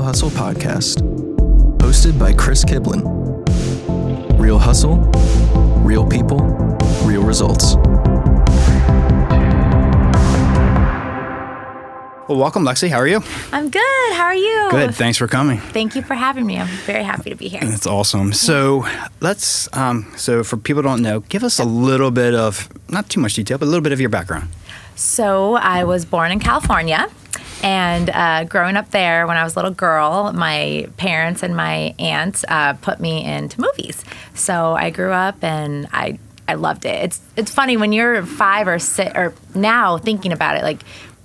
Real Hustle podcast, hosted by Chris Kiblin. Real hustle, real people, real results. Well, welcome, Lexi. How are you? I'm good. How are you? Good. Thanks for coming. Thank you for having me. I'm very happy to be here. That's awesome. So let's, so for people who don't know, give us a little bit of, not too much detail, but a little bit of your background. So I was born in California, and growing up there when I was a little girl, my parents and my aunts put me into movies. So I grew up and I loved it. It's funny when you're 5 or 6, or now thinking about it, like,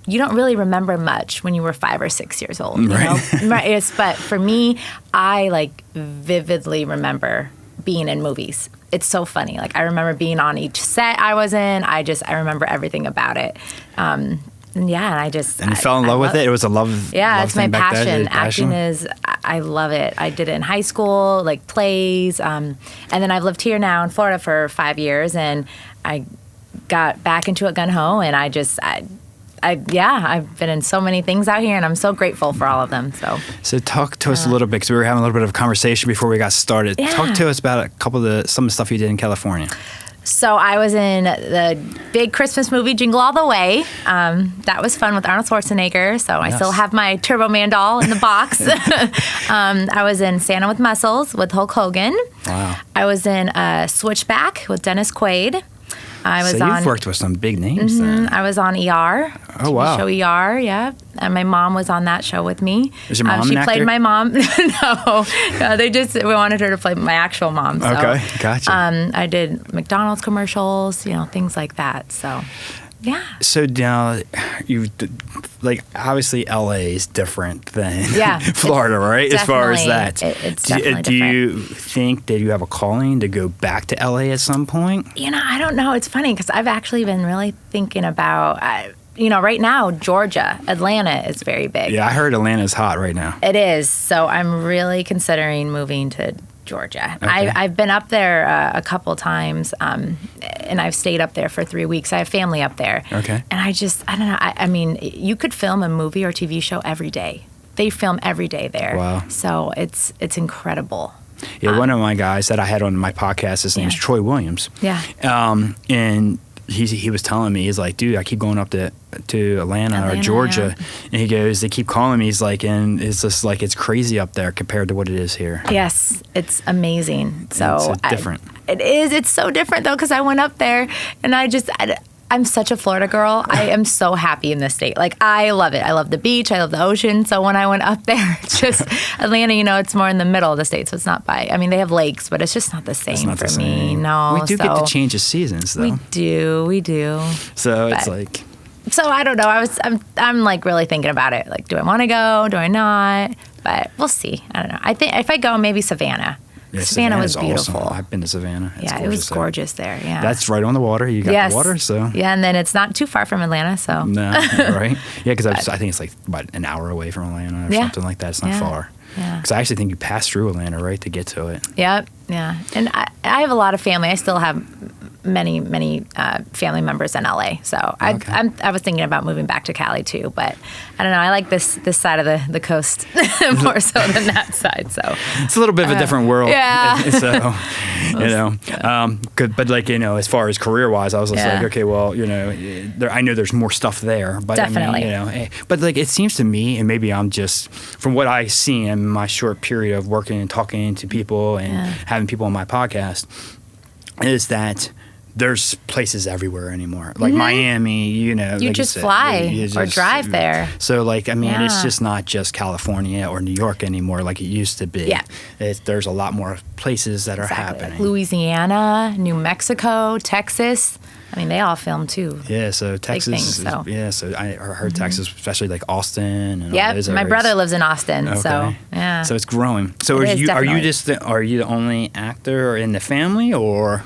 you don't really remember much when you were 5 or 6 years old, you know? Right. But for me, I vividly remember being in movies. It's so funny. Like, I remember being on each set I was in. I remember everything about it. And I fell in love with it. It was a love. Yeah, it's my passion. Acting is, I love it. I did it in high school, like plays. And then I've lived here now in Florida for 5 years, and I got back into it gun ho, and I've been in so many things out here, and I'm so grateful for all of them. So talk to us a little bit, because we were having a little bit of a conversation before we got started. Yeah. Talk to us about some of the stuff you did in California. So I was in the big Christmas movie, Jingle All the Way. That was fun with Arnold Schwarzenegger. So I still have my Turbo Man doll in the box. I was in Santa with Muscles with Hulk Hogan. Wow. I was in Switchback with Dennis Quaid. You've worked with some big names then. I was on ER. Oh, wow. Show ER, yeah. And my mom was on that show with me. Is your mom She an actor? played my mom. No, we wanted her to play my actual mom. So, okay, gotcha. I did McDonald's commercials, things like that. So, yeah. So now, obviously LA is different than Florida, right? As far as that. It's definitely do you think that you have a calling to go back to LA at some point? I don't know. It's funny because I've actually been really thinking about, right now, Georgia, Atlanta is very big. Yeah, I heard Atlanta's hot right now. It is. So I'm really considering moving to Georgia. Okay. I've been up there a couple times, and I've stayed up there for 3 weeks. I have family up there. Okay. And I don't know. I mean, you could film a movie or TV show every day. They film every day there. Wow. So it's incredible. Yeah, one of my guys that I had on my podcast, his name's Troy Williams. Yeah. And he was telling me, he's like, dude, I keep going up to Atlanta or Georgia, and he goes, they keep calling me. He's like, and it's just like, it's crazy up there compared to what it is here. Yes, it's amazing. So it's different. It is. It's so different though, because I went up there, and I'm such a Florida girl. I am so happy in this state. Like, I love it. I love the beach. I love the ocean. So when I went up there, it's just Atlanta, it's more in the middle of the state. So it's not they have lakes, but it's just not the same for me. No. We do get to change the seasons, though. We do. So it's like. So I don't know. I'm like really thinking about it. Like, do I want to go? Do I not? But we'll see. I don't know. I think if I go, maybe Savannah. Yeah, Savannah was beautiful. Awesome. I've been to Savannah. It was gorgeous there. Yeah, that's right on the water. You got the water, so and then it's not too far from Atlanta. So no, right? Yeah, because I think it's like about an hour away from Atlanta or something like that. It's not far. Yeah, because I actually think you pass through Atlanta, right, to get to it. Yep. Yeah, and I have a lot of family. I still have many family members in LA. So I was thinking about moving back to Cali too, but I don't know. I like this side of the coast more so than that side. So it's a little bit of a different world. Yeah. So good, but as far as career wise, I was just like, okay, well, I know there's more stuff there, but definitely. But it seems to me, and maybe I'm just from what I see in my short period of working and talking to people and having people on my podcast, is that there's places everywhere anymore. Like Miami, you just fly or drive there. So it's just not just California or New York anymore like it used to be. Yeah. There's a lot more places that are happening. Louisiana, New Mexico, Texas. I mean, they all film too. Yeah, so Texas. So I heard Texas, especially like Austin and all those areas. My brother lives in Austin, okay. so yeah. So it's growing. So are you the only actor in the family, or?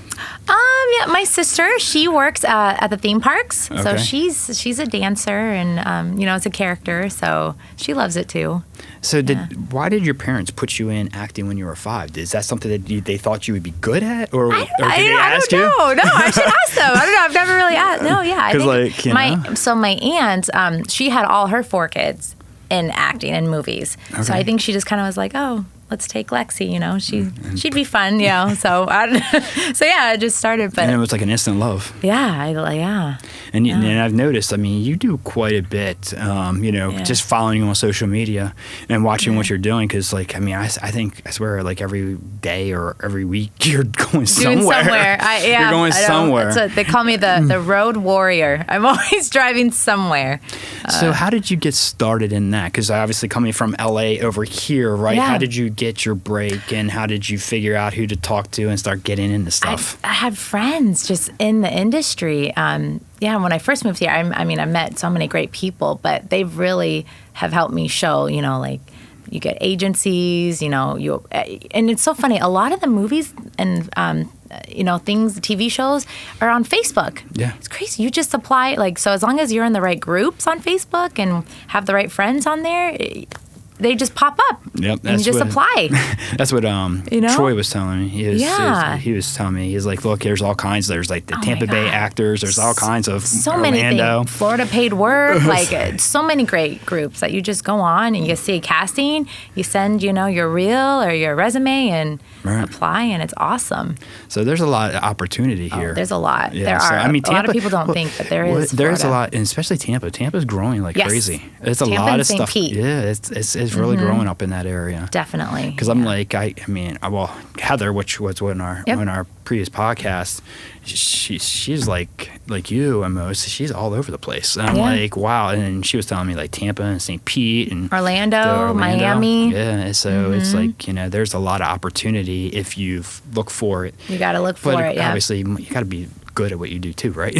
Yeah, my sister, she works at the theme parks, okay. So she's a dancer and it's a character, so she loves it too. So why did your parents put you in acting when you were 5? Is that something that they thought you would be good at, or did they ask you? I don't know. No, I should ask them. I don't know. I've never really asked. No, yeah. I think my aunt, she had all her 4 kids. in acting in movies. Okay. So I think she just kind of was like, oh, let's take Lexi, you know, she'd be fun, you know. So so yeah, I just started. But and it was like an instant love. Yeah. And I've noticed, I mean, you do quite a bit, you know, just following you on social media and watching what you're doing. Because, like, I mean, I swear, like, every day or every week, you're going somewhere. You're going somewhere. That's what they call me, the road warrior. I'm always driving somewhere. So how did you get started in that? Because obviously coming from LA over here, right? Yeah. How did you get your break, and how did you figure out who to talk to and start getting into stuff? I had friends just in the industry. When I first moved here, I met so many great people, but they really have helped me show, you know, like, you get agencies, you know, and it's so funny. A lot of the movies and, you know, things, TV shows are on Facebook. Yeah. It's crazy. You just apply, like, so as long as you're in the right groups on Facebook and have the right friends on there, they just pop up. Yep, and you just apply. That's what you know? Troy was telling me. He was telling me, he's like, look, there's all kinds. There's like the Tampa Bay actors. There's all kinds of so Orlando. many things. Florida Paid Work. Like, so many great groups that you just go on and you see a casting. You send, you know, your reel or your resume and apply, and it's awesome. So there's a lot of opportunity here. There's a lot. Yeah, there are. I mean, a lot of people don't think, but there is. There's a lot, and especially Tampa. Tampa's growing like crazy. It's a Tampa lot and of St. stuff. Pete. Yeah, it's really growing up in that area. Definitely. Because I'm like, well, Heather, which was on our previous podcast, she's like you almost. She's all over the place. And I'm like, wow. And she was telling me like Tampa and St. Pete and Orlando, Miami. Yeah. So it's like, you know, there's a lot of opportunity if you look for it. You got to look for it. Yeah. Obviously, you got to be good at what you do too, right?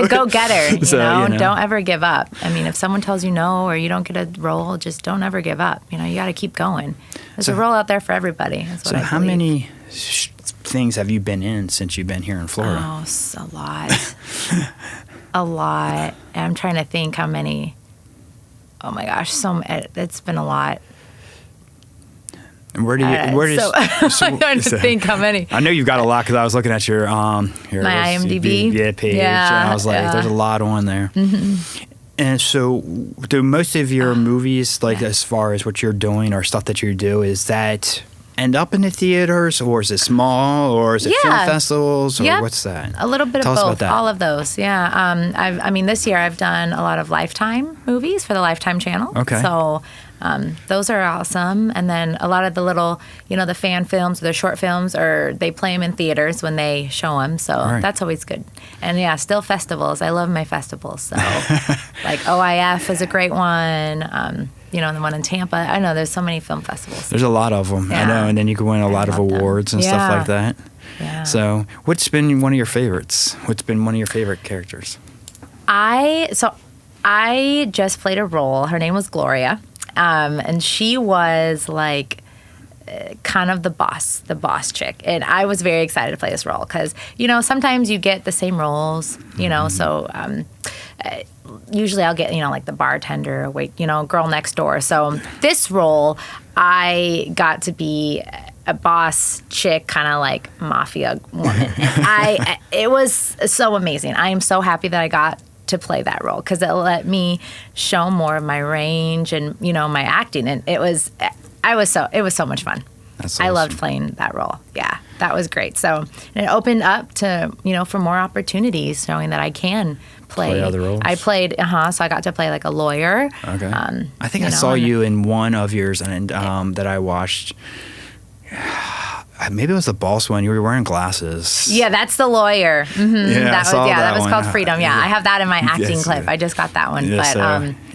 Go getter. You know? You know, don't ever give up. I mean, if someone tells you no or you don't get a role, just don't ever give up. You know, you got to keep going. There's a role out there for everybody. That's what I believe. How many things have you been in since you've been here in Florida? Oh, a lot. A lot. I'm trying to think how many. Oh my gosh, it's been a lot. And where do you? I'm trying to think how many. I know you've got a lot because I was looking at your my IMDb page, and I was like, "There's a lot on there." Mm-hmm. And so, do most of your movies, like as far as what you're doing or stuff that you do, is that end up in the theaters, or is it small, or is it film festivals, or what's that? A little bit Tell of us both. about that. All of those. Yeah. This year I've done a lot of Lifetime movies for the Lifetime channel. Okay. So those are awesome. And then a lot of the little, you know, the fan films, the short films, or they play them in theaters when they show them. So that's always good. And still festivals. I love my festivals. So like OIF is a great one. You know, the one in Tampa. I know there's so many film festivals. There's a lot of them. Yeah. I know. And then you can win a lot of awards and stuff like that. Yeah. So what's been one of your favorites? What's been one of your favorite characters? I just played a role. Her name was Gloria. And she was like kind of the boss chick. And I was very excited to play this role because, you know, sometimes you get the same roles, you know, so usually I'll get, you know, like the bartender, girl next door. So this role, I got to be a boss chick, kind of like mafia woman. And it was so amazing. I am so happy that I got to play that role because it let me show more of my range and, you know, my acting. And it was so much fun. That's awesome. I loved playing that role. Yeah, that was great. So it opened up to, you know, for more opportunities, showing that I can play other roles. I played, so I got to play like a lawyer. Okay. I think I saw you in one of yours and that I watched. Maybe it was the boss one. You were wearing glasses. Yeah, that's the lawyer. Mm-hmm. Yeah, that was one. called Freedom. Yeah, I have that in my acting clip. I just got that one. Yeah, but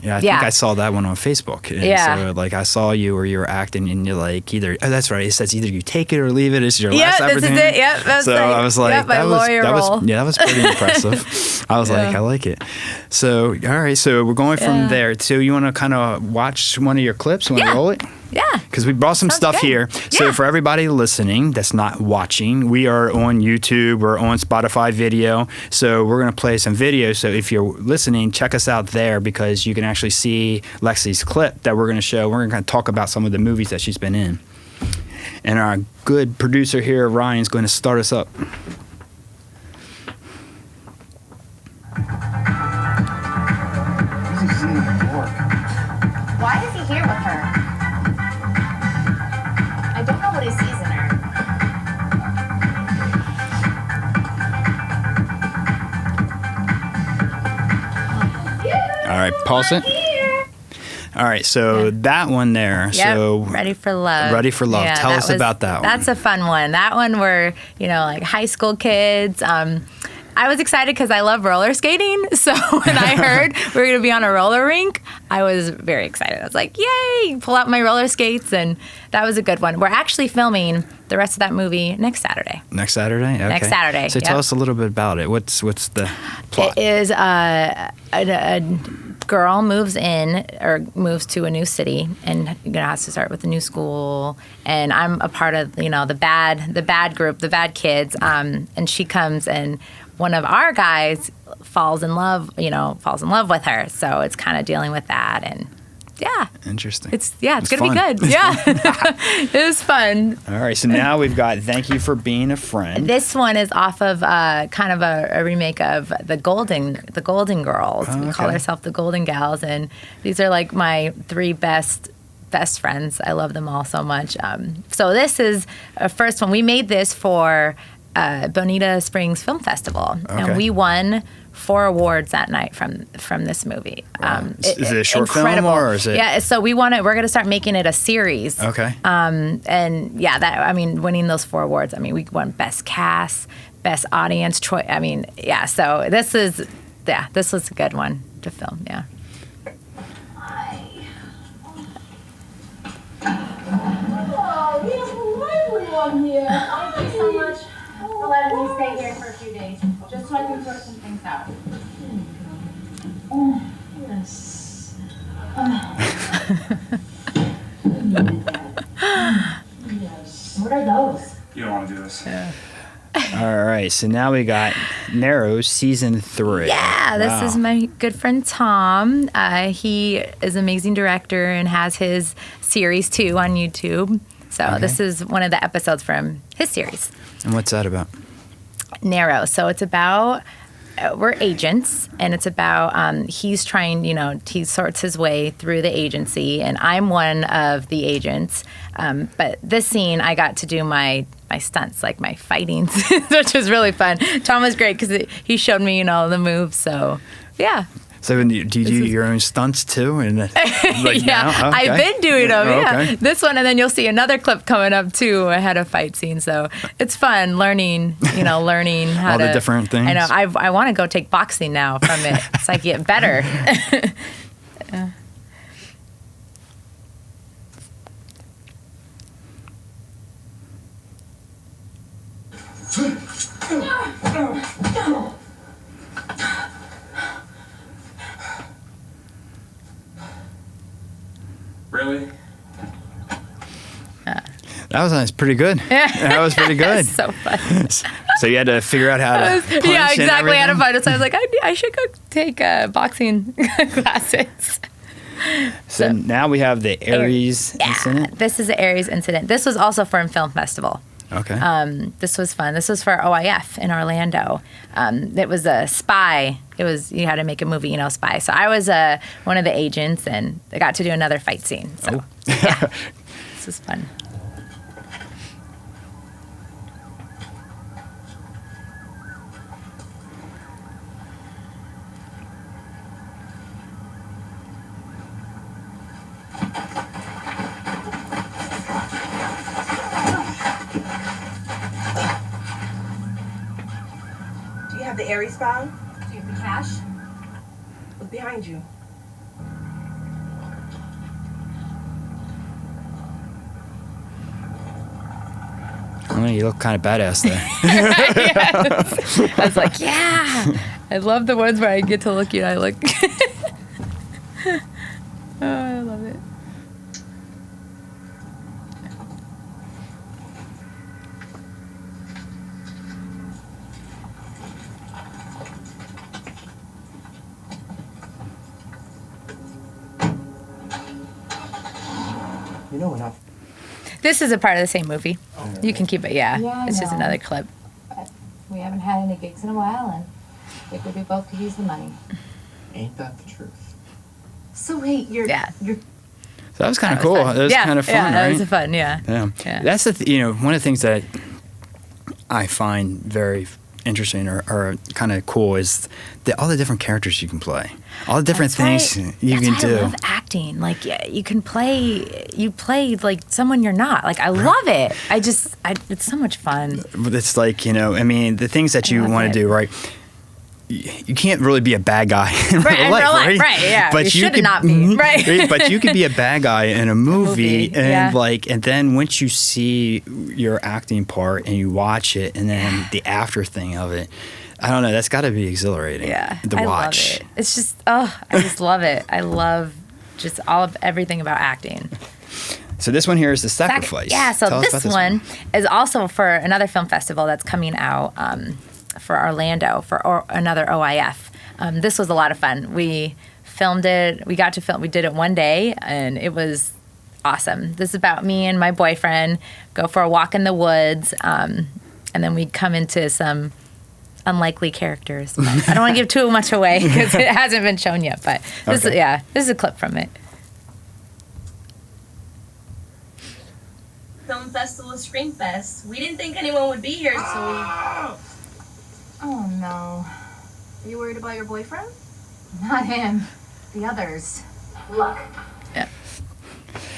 I think I saw that one on Facebook. And so like I saw you where you were acting and you're like either that's right. It says either you take it or leave it. This is your last opportunity. This is it. Yep. So I was like, that was pretty impressive. I was like, I like it. So all right, so we're going from there. So you want to kind of watch one of your clips? You want to roll it? Yeah. Because we brought some stuff here. So for everybody listening that's not watching, we are on YouTube. We're on Spotify video. So we're going to play some videos. So if you're listening, check us out there because you can actually see Lexi's clip that we're going to show. We're going to talk about some of the movies that she's been in. And our good producer here, Ryan's going to start us up. Why Why is he here with her? I don't know what he sees in her. All right, pause it. All right, so that one there. Yep. So Ready for Love. Ready for Love. Tell us about that one. That's a fun one. That one were, like high school kids. I was excited because I love roller skating. So when I heard we were going to be on a roller rink, I was very excited. I was like, yay, pull out my roller skates. And that was a good one. We're actually filming the rest of that movie next Saturday. Next Saturday? Okay. Next Saturday. So tell us a little bit about it. What's the plot? It is a girl moves to a new city and has to start with a new school. And I'm a part of, the bad group, the bad kids. And she comes and one of our guys falls in love with her. So it's kind of dealing with that. And yeah. Interesting. It's going to be fun. good. Yeah. It was fun. All right. So now we've got Thank You for Being a Friend. This one is off of kind of a remake of the Golden Girls. Oh, We call okay. ourselves the Golden Gals. And these are like my three best friends. I love them all so much. So this is a first one. We made this for Bonita Springs Film Festival. Okay. And we won 4 awards that night from this movie. Is it a short incredible. film or is it? Yeah, so we want it. We're going to start making it a series. Okay. And yeah, winning those 4 awards. We won Best Cast, Best Audience Choice. So this was a good one to film. Yeah. Oh, we have a lively one here. Thank you so much for letting me stay here for a few days, just so I can sort some things out. Yes. Yes. What are those? You don't want to do this. All right. So now we got Narrows Season 3. Yeah, this Wow. is my good friend Tom. He is an amazing director and has his series too on YouTube. So Okay. this is one of the episodes from his series. And what's that about? Narrow. So it's about we're agents, and it's about he's trying, he sorts his way through the agency, and I'm one of the agents. But this scene, I got to do my stunts, like my fighting, which was really fun. Tom was great because he showed me, the moves. So yeah. So do you do your own stunts too? And like Yeah, now? Okay. I've been doing them. Yeah, Okay. this one, and then you'll see another clip coming up too. I had a fight scene, so it's fun learning. Learning how All to the different things. I know. I want to go take boxing now from it, so I get better. Really? That was pretty good. That was pretty good. So fun. So you had to figure out how to punch Yeah, and exactly. I had to everything? find it. So I was like, I should go take boxing classes. So now we have the Aries incident. This is the Aries incident. This was also from Film Festival. Okay. This was fun. This was for OIF in Orlando. It was a spy. You had to make a movie, spy. So I was one of the agents, and I got to do another fight scene. So yeah, this was fun. Do you have the Aries found? Do you have the cash? Look behind you. You look kind of badass there. Yes. I was like, yeah. I love the ones where I get to look. I look. Oh, I love it. You know enough. This is a part of the same movie. You can keep it. Yeah, Yeah, I it's just know. another clip. We haven't had any gigs in a while, and figured we both could use the money. Ain't that the truth? So wait, you're Yeah. That was kind of cool. That was kind of fun, yeah, right? That was fun. Yeah. That's one of the things that I find very interesting or kind of cool is all the different characters you can play, all the different things you can do. I love acting. Like you can play like someone you're not. Like I love it. It's so much fun. It's like the things that you want to do, right? You can't really be a bad guy in real life, right? Yeah, but you should not be, right? But you could be a bad guy in a movie, and then once you see your acting part and you watch it, and then the after thing of it, I don't know. That's got to be exhilarating. Yeah, to watch. Love it. It's just I just love it. I love just everything about acting. So this one here is The Sacrifice. Yeah. So this one is also for another film festival that's coming out. For Orlando for another OIF. This was a lot of fun. We filmed it. We did it one day, and it was awesome. This is about me and my boyfriend go for a walk in the woods, and then we come into some unlikely characters. But I don't want to give too much away because it hasn't been shown yet. But this is a clip from it. Film festival, Scream Fest. We didn't think anyone would be here, so we. Oh no. Are you worried about your boyfriend? Not him. The others. Look. Yeah.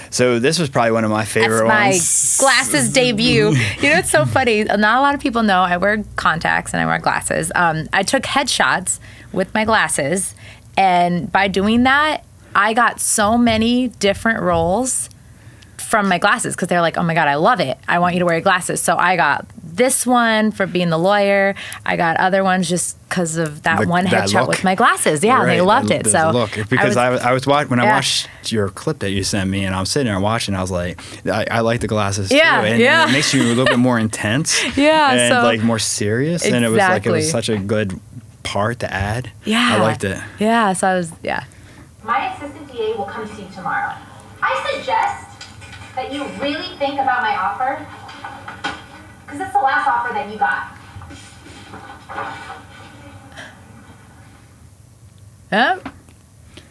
So this was probably one of my favorite ones. My glasses debut. It's so funny. Not a lot of people know I wear contacts and I wear glasses. I took headshots with my glasses, and by doing that, I got so many different roles from my glasses because they're like, oh my God, I love it. I want you to wear your glasses. So I got this one for being the lawyer. I got other ones just because of that one headshot with my glasses. Yeah, right. They loved it. So look, because I was watching I watched your clip that you sent me, and I was sitting there watching. I was like, I like the glasses too, and it makes you a little bit more intense. And so, like more serious. Exactly. And it was such a good part to add. Yeah, I liked it. Yeah, so I was My assistant DA will come see you tomorrow. I suggest that you really think about my offer, because it's the last offer that you got. Yep.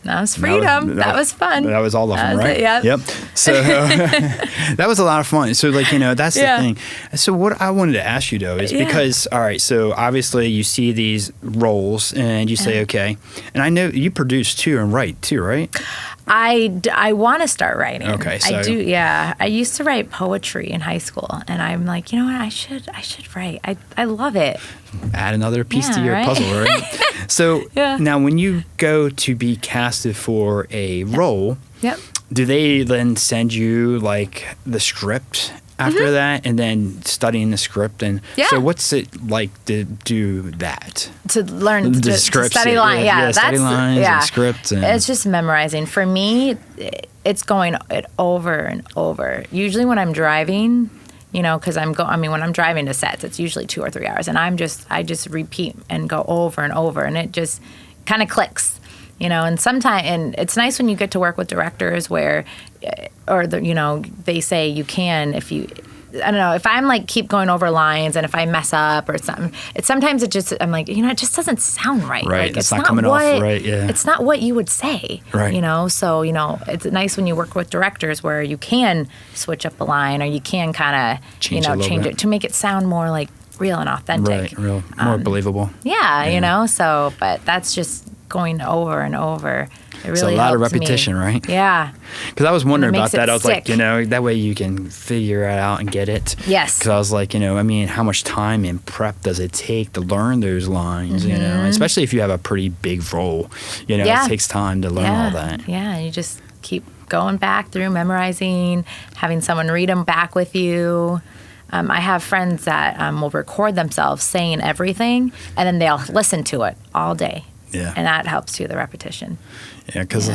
That was freedom. That was fun. That was all of them, right? Yep. So that was a lot of fun. So that's the thing. So what I wanted to ask you though is because, all right, so obviously you see these roles and you say, okay, and I know you produce too and write too, right? I want to start writing. Okay, so I do. Yeah, I used to write poetry in high school, and I'm like, you know what? I should write. I love it. Add another piece to your puzzle, right? So now, when you go to be casted for a role, do they then send you like the script after that, and then studying the script? And so, what's it like to do that? To learn the scripts, to study lines, study lines and scripts. And it's just memorizing. For me, it's going it over and over. Usually, when I'm driving, because when I'm driving to sets, it's usually 2 or 3 hours, and I just repeat and go over and over, and it just kind of clicks. And sometimes, and it's nice when you get to work with directors where, they say you can if you, I don't know, if I'm like keep going over lines and if I mess up or something, sometimes it just, I'm like, it just doesn't sound right. Right. Like, it's not coming off right. Yeah. It's not what you would say. Right. So, it's nice when you work with directors where you can switch up a line or you can kind of, change it to make it sound more like real and authentic. Right. More believable. Yeah, so, but that's just going over and over. It really it's a lot of helped repetition, me. right? Yeah. Because I was wondering about that. I was stick. like, that way you can figure it out and get it. Yes. Because I was like, how much time and prep does it take to learn those lines, And especially if you have a pretty big role, it takes time to learn all that. Yeah, you just keep going back through, memorizing, having someone read them back with you. I have friends that will record themselves saying everything, and then they'll listen to it all day. Yeah. And that helps too, the repetition. Yeah, because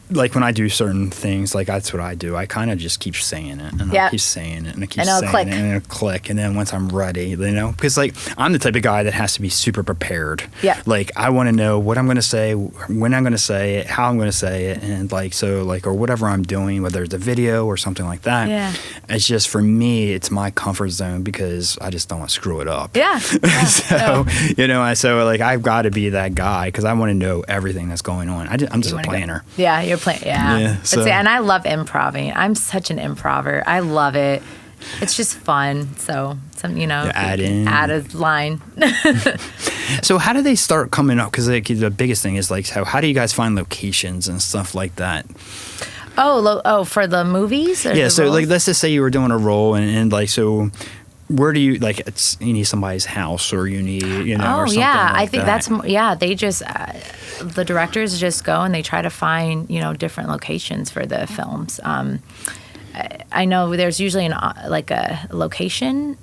like when I do certain things, like that's what I do. I kind of just keep saying it, and I keep saying it, and I keep saying it, and it'll click. And then once I'm ready, because like I'm the type of guy that has to be super prepared. Yeah. Like I want to know what I'm going to say, when I'm going to say it, how I'm going to say it, and or whatever I'm doing, whether it's a video or something like that. Yeah. It's just for me, it's my comfort zone because I just don't want to screw it up. Yeah. So so like I've got to be that guy because I want to know everything that's going on. I'm just a planner. Yeah, you're you're playing. Yeah. Yeah, so- And I love improving. I'm such an improver. I love it. It's just fun. So add in. add a line. So how do they start coming up? Because like, the biggest thing is like how do you guys find locations and stuff like that? For the movies? Or Yeah, the so roles? like let's just say you were doing a role and like so where do you like you need somebody's house or you need or something yeah, like I think that. they just the directors just go and they try to find different locations for the films. I know there's usually a location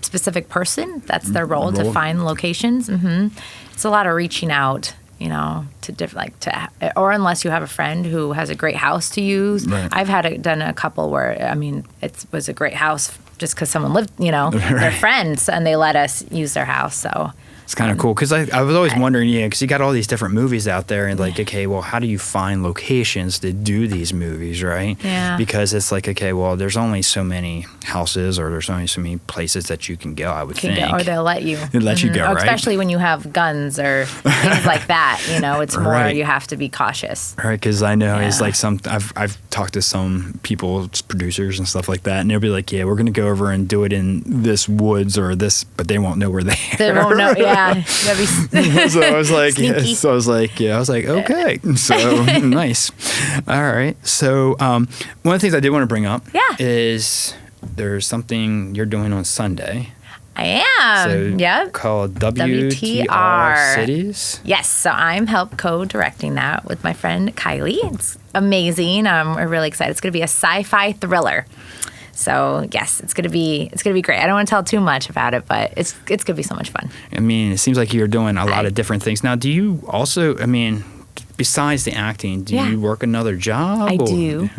specific person that's their role to find locations. It's a lot of reaching out. Or unless you have a friend who has a great house to use. Right. I've done a couple where, it was a great house just because someone lived, they're friends and they let us use their house. So It's kind of cool because I was always wondering, because you got all these different movies out there, and like, okay, well, how do you find locations to do these movies, right? Yeah. Because it's like, okay, well, there's only so many houses, or there's only so many places that you can go. I would think, or they'll let you. They let you go, right? Especially when you have guns or things like that. It's more Right. you have to be cautious. Right, because I know it's Yeah. like I've talked to some people, producers and stuff like that, and they'll be like, yeah, we're going to go over and do it in this woods or this, but they won't know where they They won't know. Yeah. That'd be So I was like, Sneaky. okay. So nice. All right. So one of the things I did want to bring up is there's something you're doing on Sunday. I am. Yep. Called WTR Cities. Yes, so I'm help co-directing that with my friend Kylie. It's amazing. We're really excited. It's going to be a sci-fi thriller. So yes, it's gonna be great. I don't want to tell too much about it, but it's gonna be so much fun. I mean, it seems like you're doing a lot of different things. Now, do you also, besides the acting, do you work another job? I do.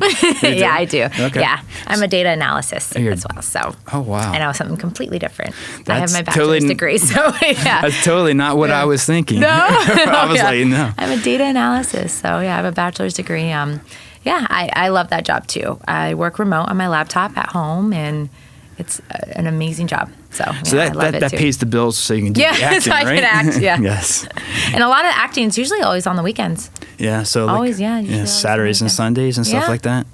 Yeah, I do. Okay. Yeah, I'm a data analyst as well. So oh wow, I know something completely different. I have That's my bachelor's totally- degree, so yeah. That's totally not what I was thinking. No, I was Yeah. like, no. I'm a data analyst, so yeah, I have a bachelor's degree. I love that job too. I work remote on my laptop at home, and it's an amazing job. So I love it that too. pays the bills, so you can do the acting, so I right? can act. Yeah. Yes. And a lot of acting is usually always on the weekends. Yeah. So Always, yeah, usually always Saturdays on and the Sundays and stuff Yeah. like that.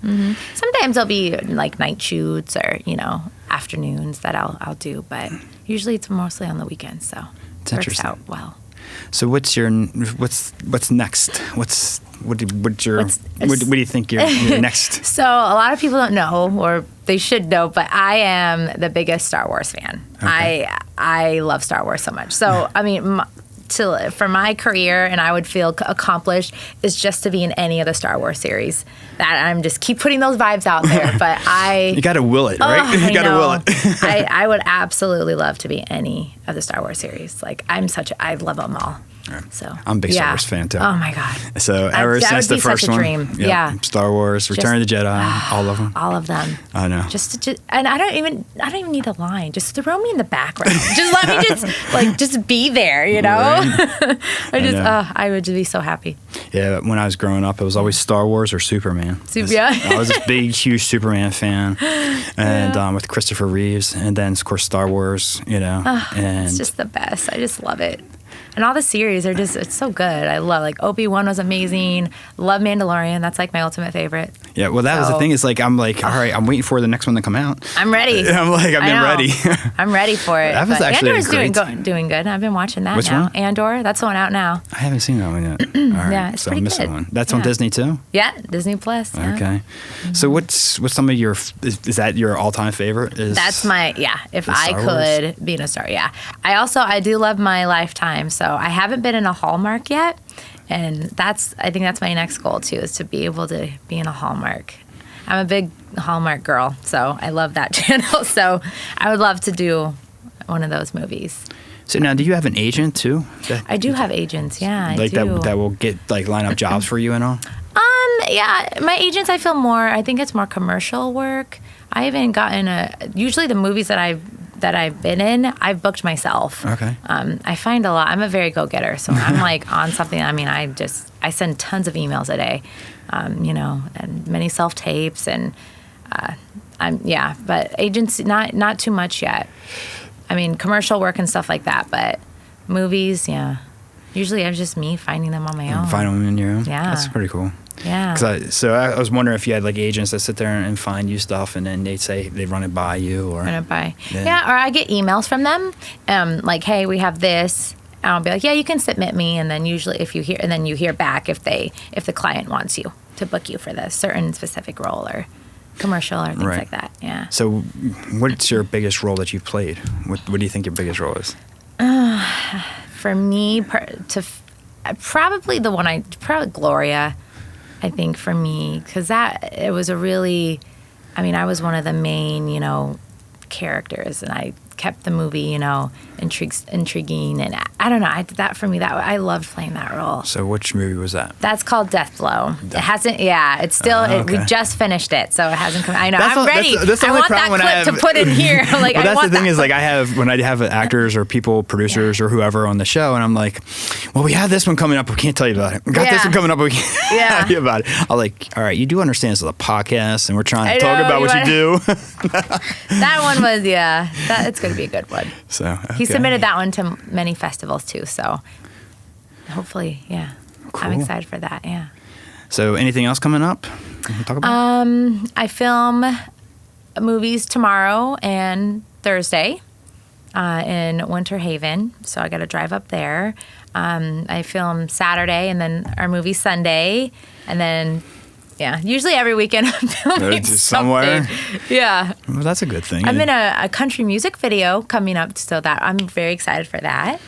Sometimes there'll be like night shoots or afternoons that I'll do, but usually it's mostly on the weekends. So It's it works interesting. out well. So what's next? What do you think your next? So a lot of people don't know, or they should know, but I am the biggest Star Wars fan. Okay. I love Star Wars so much. So I mean, for my career, and I would feel accomplished, is just to be in any of the Star Wars series. That I'm just keep putting those vibes out there. But You got to will it, right? Oh, You got to will it. I would absolutely love to be in any of the Star Wars series. Like I love them all. So I'm a big Star Wars fan too. Oh my god. So ever that since would the be first such a one, dream. yep, Yeah. Star Wars, Return of the Jedi, all of them. All of them. I know. Just and I don't even need a line. Just throw me in the background. Just let me just be there, Right. I would just be so happy. Yeah, when I was growing up, it was always Star Wars or Superman. Yeah. I was this big, huge Superman fan, and with Christopher Reeves, and then of course Star Wars. And It's just the best. I just love it. And all the series are it's so good. I love, Obi-Wan was amazing. Love Mandalorian. That's like my ultimate favorite. yeah, well, that was the So- thing. Is like all right, I'm waiting for the next one to come out. I'm ready. I'm like, I've I been know. ready. I'm ready for it. That was But actually Andor's doing good. I've been watching that Which now. one? Andor. That's the one out now. I haven't seen that one yet. All right, Yeah, it's so pretty I'm missing good. one. That's on Yeah. Disney too. Yeah, Disney Plus. Yeah. Okay. So what's some of your is that your all-time favorite? That's my If The I Star could be in a Star, yeah. I do love my Lifetime. So I haven't been in a Hallmark yet, and I think that's my next goal too, is to be able to be in a Hallmark. I'm a big Hallmark girl, so I love that channel. So I would love to do one of those movies. So now, do you have an agent too? I do have agents. Yeah, I like do. that will get line up jobs for you and all. Yeah, my agents, I think it's more commercial work. I haven't gotten usually the movies that I've been in, I've booked myself. Okay. I find a lot. I'm a very go-getter, so I'm like on something. I mean, I send tons of emails a day, and many self-tapes, and but agents, not too much yet. I mean, commercial work and stuff like that, but movies, yeah. Usually it's just me finding them on my own. Find them in your own. Yeah. That's pretty cool. Yeah. So I was wondering if you had like agents that sit there and find you stuff, and then they say they run it by you, or Run it by. Yeah. Yeah, or I get emails from them, like, hey, we have this. And I'll be like, yeah, you can submit me, and then usually if you hear back if the client wants you to book you for this certain specific role or commercial or things Right. like that. Yeah. So, what's your biggest role that you've played? What do you think your biggest role is? For me, probably Gloria. I think for me, because it was I was one of the main, characters, and I kept the movie, intriguing, and I don't know. I loved playing that role. So, which movie was that? That's called Death Blow. It hasn't. Yeah, it's still. Okay. We just finished it, so it hasn't come. I know. That's I'm the- ready. that's the I only want that problem when I clip have- to put in here. Like, Well, I that's want the thing that is, clip. like, when I have actors or people, producers or whoever on the show, and I'm like, well, we have this one coming up. We can't tell you about it. We got this Yeah. one coming up. We can't Yeah. tell you about it. I'm like, all right, you do understand this is a podcast, and we're trying to I talk know, about what you do. That one was it's going to be a good one. So He okay. submitted that one to many festivals too, so hopefully, yeah. I'm Cool. excited for that. Yeah. So anything else coming up? We can talk about. I film movies tomorrow and Thursday in Winter Haven, so I got to drive up there. I film Saturday, and then our movie Sunday, and then usually every weekend I'm filming Just somewhere? something. Yeah, Well, that's a good thing. I'm in a country music video coming up, so that I'm very excited for that.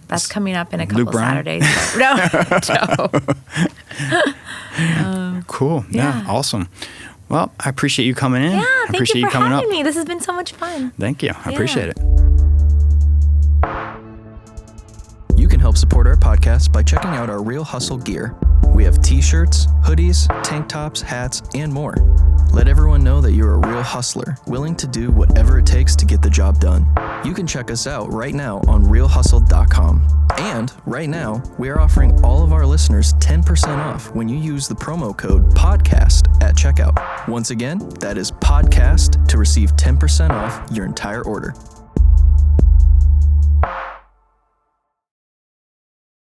That's coming up in a couple Luke of Bryan? Saturdays. No. Cool. Yeah. Awesome. Well, I appreciate you coming in. Yeah, I thank appreciate you for coming having up. me. This has been so much fun. Thank you. I appreciate it. You can help support our podcast by checking out our Real Hustle gear. We have t-shirts, hoodies, tank tops, hats, and more. Let everyone know that you're a real hustler, willing to do whatever it takes to get the job done. You can check us out right now on realhustle.com. And right now, we are offering all of our listeners 10% off when you use the promo code PODCAST at checkout. Once again, that is PODCAST to receive 10% off your entire order.